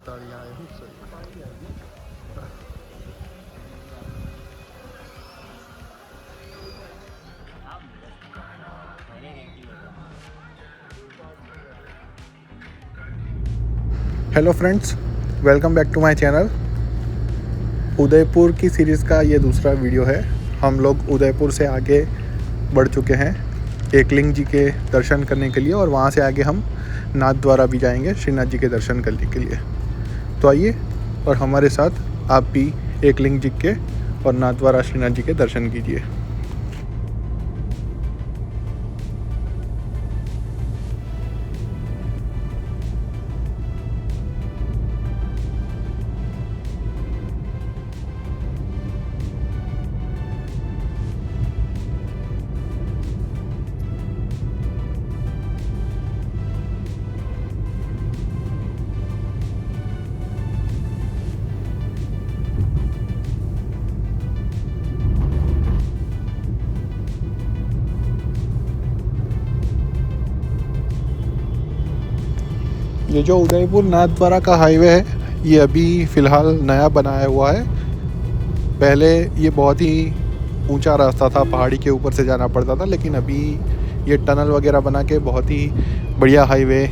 ताड़ी आए हूँ सही। Hello friends, welcome back to my channel. Udaipur की सीरीज़ का ये दूसरा वीडियो है। हम लोग उदयपुर से आगे बढ़ चुके हैं एकलिंग जी के दर्शन करने के लिए, और वहाँ से आगे हम नाथ द्वारा भी जाएंगे श्रीनाथ जी के दर्शन करने के लिए। तो आइए और हमारे साथ आप भी एकलिंग जी के और नाथ द्वारा श्रीनाथ जी के दर्शन कीजिए। ये जो उदयपुर नाथ द्वारा का हाईवे है, ये अभी फ़िलहाल नया बनाया हुआ है। पहले ये बहुत ही ऊंचा रास्ता था, पहाड़ी के ऊपर से जाना पड़ता था, लेकिन अभी ये टनल वगैरह बना के बहुत ही बढ़िया हाईवे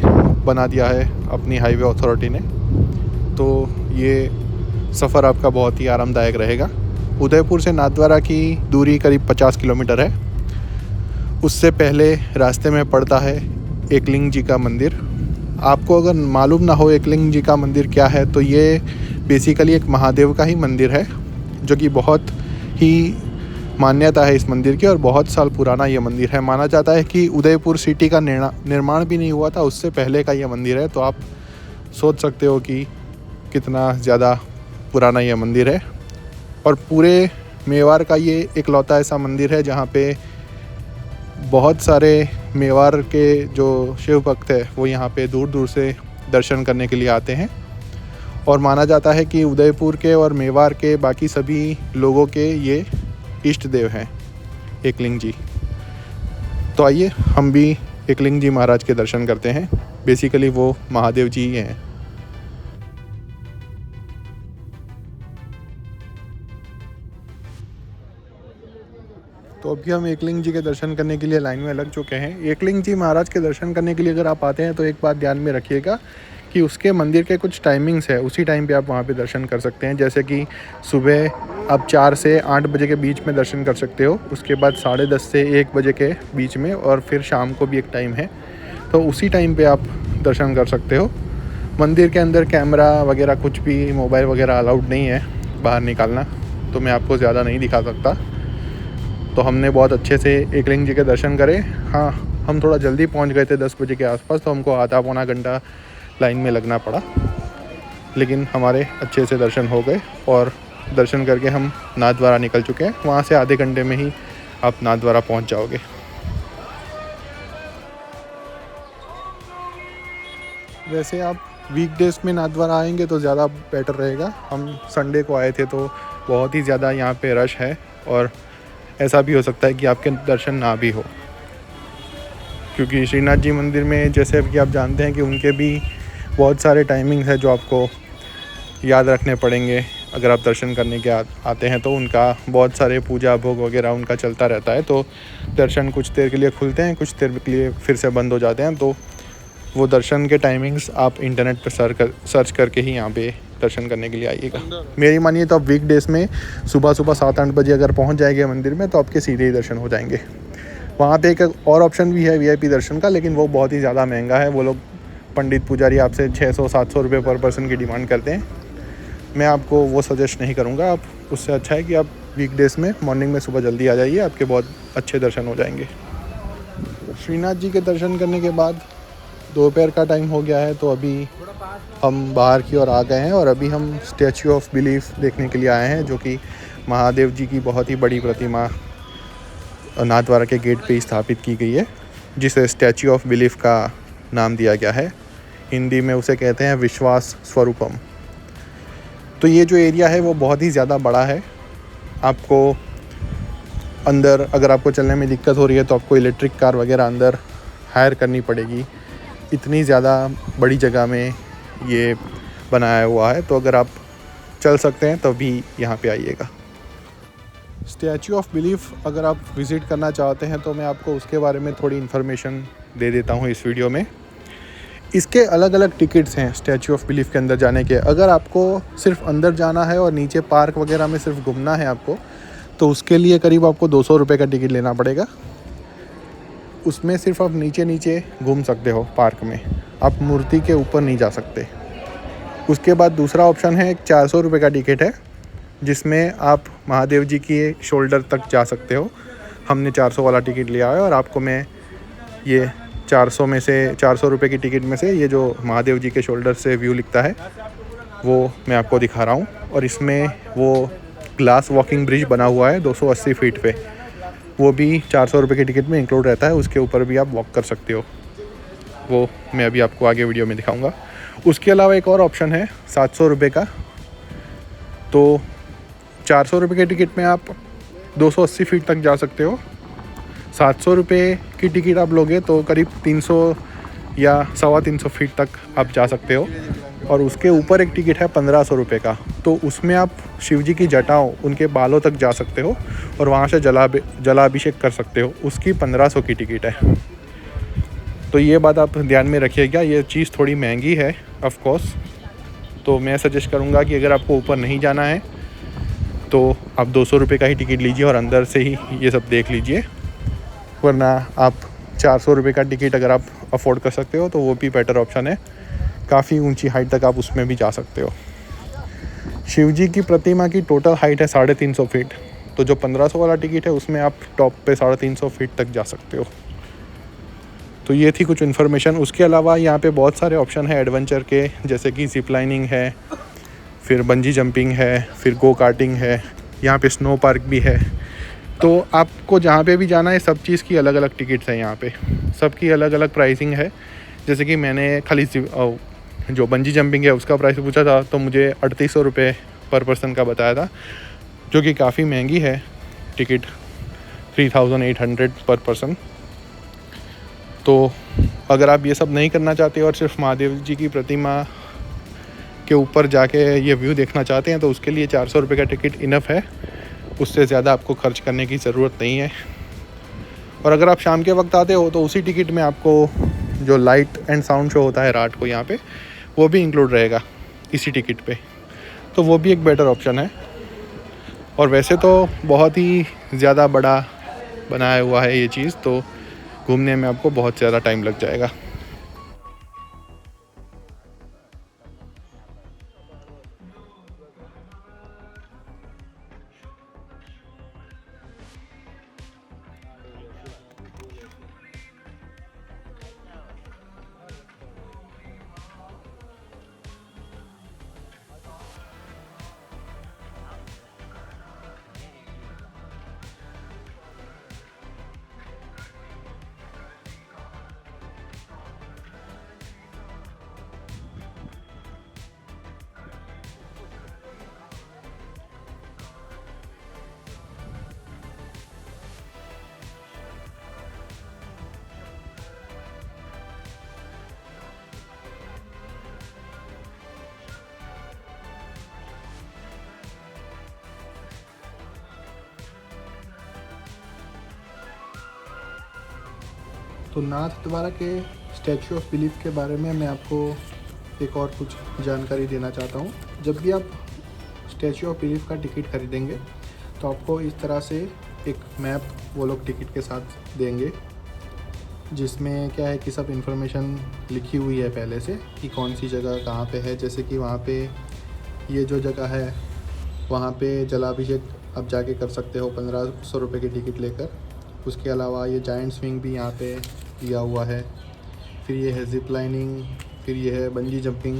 बना दिया है अपनी हाईवे अथॉरिटी ने। तो ये सफ़र आपका बहुत ही आरामदायक रहेगा। उदयपुर से नाथद्वारा की दूरी करीब 50 किलोमीटर है। उससे पहले रास्ते में पड़ता है एकलिंग जी का मंदिर। आपको अगर मालूम ना हो एकलिंग जी का मंदिर क्या है, तो ये बेसिकली एक महादेव का ही मंदिर है, जो कि बहुत ही मान्यता है इस मंदिर की, और बहुत साल पुराना ये मंदिर है। माना जाता है कि उदयपुर सिटी का निर्माण भी नहीं हुआ था, उससे पहले का ये मंदिर है। तो आप सोच सकते हो कि कितना ज़्यादा पुराना ये मंदिर है। और पूरे मेवाड़ का ये इकलौता ऐसा मंदिर है जहाँ पे बहुत सारे मेवाड़ के जो शिव भक्त है वो यहाँ पे दूर दूर से दर्शन करने के लिए आते हैं। और माना जाता है कि उदयपुर के और मेवाड़ के बाकी सभी लोगों के ये इष्ट देव हैं एकलिंग जी। तो आइए हम भी एकलिंग जी महाराज के दर्शन करते हैं। बेसिकली वो महादेव जी ही हैं। तो अभी हम एकलिंग जी के दर्शन करने के लिए लाइन में लग चुके हैं। एकलिंग जी महाराज के दर्शन करने के लिए अगर आप आते हैं तो एक बात ध्यान में रखिएगा कि उसके मंदिर के कुछ टाइमिंग्स है, उसी टाइम पे आप वहाँ पे दर्शन कर सकते हैं। जैसे कि सुबह आप 4 से 8 बजे के बीच में दर्शन कर सकते हो, उसके बाद 10:30 से 1 बजे के बीच में, और फिर शाम को भी एक टाइम है, तो उसी टाइम पर आप दर्शन कर सकते हो। मंदिर के अंदर कैमरा वगैरह कुछ भी, मोबाइल वगैरह अलाउड नहीं है बाहर निकालना, तो मैं आपको ज़्यादा नहीं दिखा सकता। तो हमने बहुत अच्छे से एकलिंग जी के दर्शन करे। हाँ, हम थोड़ा जल्दी पहुंच गए थे 10 बजे के आसपास, तो हमको आधा पौना घंटा लाइन में लगना पड़ा, लेकिन हमारे अच्छे से दर्शन हो गए। और दर्शन करके हम नाथ द्वारा निकल चुके हैं। वहाँ से आधे घंटे में ही आप नाथ द्वारा पहुँच जाओगे। वैसे आप वीकडेज़ में नाथ द्वारा आएंगे तो ज़्यादा बेटर रहेगा। हम संडे को आए थे तो बहुत ही ज़्यादा यहाँ पे रश है, और ऐसा भी हो सकता है कि आपके दर्शन ना भी हो, क्योंकि श्रीनाथ जी मंदिर में जैसे कि आप जानते हैं कि उनके भी बहुत सारे टाइमिंग्स हैं जो आपको याद रखने पड़ेंगे। अगर आप दर्शन करने के आते हैं तो उनका बहुत सारे पूजा भोग वगैरह उनका चलता रहता है। तो दर्शन कुछ देर के लिए खुलते हैं, कुछ देर के लिए फिर से बंद हो जाते हैं। तो वो दर्शन के टाइमिंग्स आप इंटरनेट पर सर्च करके ही यहाँ पे दर्शन करने के लिए आइएगा। मेरी मानिए तो आप वीकडेज़ में सुबह 7-8 बजे अगर पहुँच जाएंगे मंदिर में, तो आपके सीधे ही दर्शन हो जाएंगे। वहाँ पे एक और ऑप्शन भी है वीआईपी दर्शन का, लेकिन वो बहुत ही ज़्यादा महंगा है। वो लोग पंडित पुजारी आपसे 600-700 रुपये पर पर्सन की डिमांड करते हैं। मैं आपको वो सजेस्ट नहीं करूँगा। आप उससे अच्छा है कि आप वीकडेज़ में मॉर्निंग में सुबह जल्दी आ जाइए, आपके बहुत अच्छे दर्शन हो जाएंगे। श्रीनाथ जी के दर्शन करने के बाद दोपहर का टाइम हो गया है, तो अभी हम बाहर की ओर आ गए हैं, और अभी हम स्टैचू ऑफ बिलीफ देखने के लिए आए हैं, जो कि महादेव जी की बहुत ही बड़ी प्रतिमा नाथ द्वारा के गेट पे स्थापित की गई है, जिसे स्टैचू ऑफ बिलीफ का नाम दिया गया है। हिंदी में उसे कहते हैं विश्वास स्वरूपम। तो ये जो एरिया है वो बहुत ही ज़्यादा बड़ा है। आपको अंदर अगर आपको चलने में दिक्कत हो रही है तो आपको इलेक्ट्रिक कार वगैरह अंदर हायर करनी पड़ेगी। इतनी ज़्यादा बड़ी जगह में ये बनाया हुआ है, तो अगर आप चल सकते हैं तभी यहाँ पे आइएगा। स्टैचू ऑफ बिलीफ अगर आप विज़िट करना चाहते हैं तो मैं आपको उसके बारे में थोड़ी इन्फॉर्मेशन दे देता हूँ इस वीडियो में। इसके अलग अलग टिकट्स हैं स्टैचू ऑफ बिलीफ के अंदर जाने के। अगर आपको सिर्फ अंदर जाना है और नीचे पार्क वगैरह में सिर्फ घूमना है आपको, तो उसके लिए करीब आपको 200 रुपये का टिकट लेना पड़ेगा। उसमें सिर्फ आप नीचे नीचे घूम सकते हो पार्क में, आप मूर्ति के ऊपर नहीं जा सकते। उसके बाद दूसरा ऑप्शन है, एक 400 रुपये का टिकट है जिसमें आप महादेव जी की शोल्डर तक जा सकते हो। हमने 400 वाला टिकट लिया है और आपको मैं ये 400 रुपये की टिकट में से ये जो महादेव जी के शोल्डर से व्यू लिखता है वो मैं आपको दिखा रहा हूँ। और इसमें वो ग्लास वॉकिंग ब्रिज बना हुआ है 280 फीट पे, वो भी 400 रुपये की टिकट में इंक्लूड रहता है। उसके ऊपर भी आप वॉक कर सकते हो, वो मैं अभी आपको आगे वीडियो में दिखाऊंगा। उसके अलावा एक और ऑप्शन है 700 रुपये का। तो 400 रुपये के टिकट में आप 280 फीट तक जा सकते हो। 700 रुपये की टिकट आप लोगे तो करीब 300 या 350 फीट तक आप जा सकते हो। और उसके ऊपर एक टिकट है 1500 रुपये का, तो उसमें आप शिव जी की जटाओं, उनके बालों तक जा सकते हो और वहाँ से जलाभिषेक कर सकते हो। उसकी 1500 की टिकट है। तो ये बात आप ध्यान में रखिएगा, ये चीज़ थोड़ी महंगी है ऑफ कोर्स। तो मैं सजेस्ट करूँगा कि अगर आपको ऊपर नहीं जाना है तो आप 200 रुपये का ही टिकट लीजिए और अंदर से ही ये सब देख लीजिए। वरना आप 400 रुपये का टिकट अगर आप अफोर्ड कर सकते हो तो वो भी बेटर ऑप्शन है। काफ़ी ऊंची हाइट तक आप उसमें भी जा सकते हो। शिव जी की प्रतिमा की टोटल हाइट है 350 फीट, तो जो 1500 वाला टिकट है उसमें आप टॉप पे 350 फीट तक जा सकते हो। तो ये थी कुछ इन्फॉर्मेशन। उसके अलावा यहाँ पे बहुत सारे ऑप्शन है एडवेंचर के, जैसे कि जिप लाइनिंग है, फिर बंजी जंपिंग है, फिर गो कार्टिंग है, यहाँ पे स्नो पार्क भी है। तो आपको जहाँ पे भी जाना है सब चीज़ की अलग अलग टिकट्स हैं यहाँ पे, सबकी अलग अलग प्राइसिंग है। जैसे कि मैंने खाली जो बंजी जंपिंग है उसका प्राइस पूछा था तो मुझे 3800 रुपये पर पर्सन का बताया था, जो कि काफ़ी महंगी है टिकट, 3800 पर पर्सन। तो अगर आप ये सब नहीं करना चाहते और सिर्फ महादेव जी की प्रतिमा के ऊपर जाके ये व्यू देखना चाहते हैं तो उसके लिए 400 रुपये का टिकट इनफ है, उससे ज़्यादा आपको खर्च करने की ज़रूरत नहीं है। और अगर आप शाम के वक्त आते हो तो उसी टिकट में आपको जो लाइट एंड साउंड शो होता है रात को यहाँ पे, वो भी इंक्लूड रहेगा इसी टिकट पे, तो वो भी एक बेटर ऑप्शन है। और वैसे तो बहुत ही ज़्यादा बड़ा बनाया हुआ है ये चीज़, तो घूमने में आपको बहुत ज़्यादा टाइम लग जाएगा। तो नाथ द्वारा के स्टैचू ऑफ बिलीफ के बारे में मैं आपको एक और कुछ जानकारी देना चाहता हूँ। जब भी आप स्टैचू ऑफ बिलीफ का टिकट खरीदेंगे तो आपको इस तरह से एक मैप वो लोग टिकट के साथ देंगे, जिसमें क्या है कि सब इन्फॉर्मेशन लिखी हुई है पहले से कि कौन सी जगह कहाँ पे है। जैसे कि वहाँ पे ये जो जगह है वहाँ पे जलाभिषेक आप जाके कर सकते हो 1500 रुपये की टिकट लेकर। उसके अलावा ये जायंट स्विंग भी यहाँ पे दिया हुआ है। फिर ये है जिप लाइनिंग, फिर ये है बंजी जंपिंग,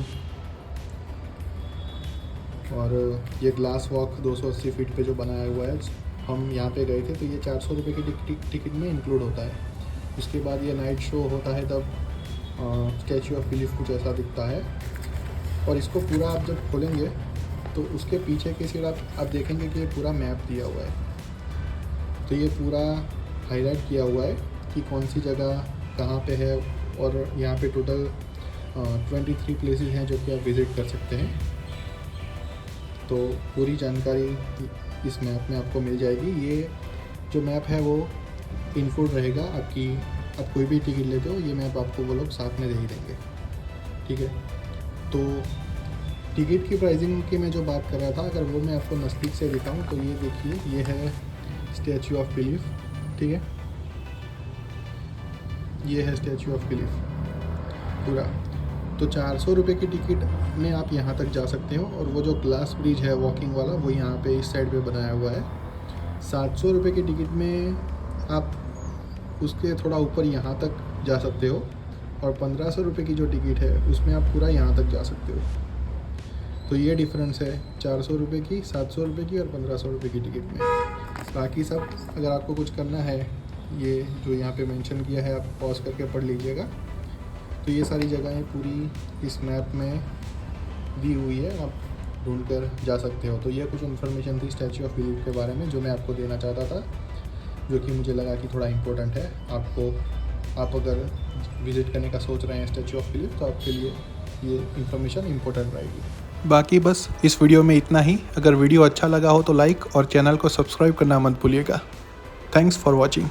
और ये ग्लास वॉक 280 फीट पे जो बनाया हुआ है, हम यहाँ पे गए थे तो ये 400 रुपये की टिकट में इंक्लूड होता है। उसके बाद ये नाइट शो होता है तब स्टैचू ऑफ बिलीफ कुछ ऐसा दिखता है। और इसको पूरा आप जब खोलेंगे तो उसके पीछे की साइड आप देखेंगे कि ये पूरा मैप दिया हुआ है। तो ये पूरा हाईलाइट किया हुआ है कि कौन सी जगह कहाँ पे है, और यहाँ पे टोटल 23 प्लेसेस हैं जो कि आप विज़िट कर सकते हैं। तो पूरी जानकारी इस मैप में आपको मिल जाएगी। ये जो मैप है वो इंक्लूड रहेगा आपकी, आप कोई भी टिकट लेते हो ये मैप आपको वो लोग साथ में दे ही देंगे, ठीक है। तो टिकट की प्राइसिंग की मैं जो बात कर रहा था, अगर वो मैं आपको नज़दीक से दिखाऊं तो ये देखिए, ये है स्टैचू ऑफ बिलीफ, ठीक है। ये है स्टैचू ऑफ बिलीफ पूरा। तो 400 रुपये की टिकट में आप यहाँ तक जा सकते हो, और वो जो ग्लास ब्रिज है वॉकिंग वाला वो यहाँ पे इस साइड पे बनाया हुआ है। 700 रुपये की टिकट में आप उसके थोड़ा ऊपर यहाँ तक जा सकते हो, और 1500 रुपये की जो टिकट है उसमें आप पूरा यहाँ तक जा सकते हो। तो ये डिफरेंस है 400 रुपये की, 700 रुपये की और 1500 रुपये की टिकट में। बाकी सब अगर आपको कुछ करना है, ये जो यहाँ पे मेंशन किया है आप पॉज करके पढ़ लीजिएगा। तो ये सारी जगहें पूरी इस मैप में दी हुई है, आप ढूंढ कर जा सकते हो। तो ये कुछ इन्फॉर्मेशन थी स्टैचू ऑफ बिलीफ के बारे में जो मैं आपको देना चाहता था, जो कि मुझे लगा कि थोड़ा इम्पोर्टेंट है आपको। आप अगर विज़िट करने का सोच रहे हैं स्टैचू ऑफ बिलीफ तो आपके लिए ये इन्फॉर्मेशन इम्पोर्टेंट रहेगी। बाकी बस इस वीडियो में इतना ही। अगर वीडियो अच्छा लगा हो तो लाइक और चैनल को सब्सक्राइब करना मत भूलिएगा। Thanks for watching.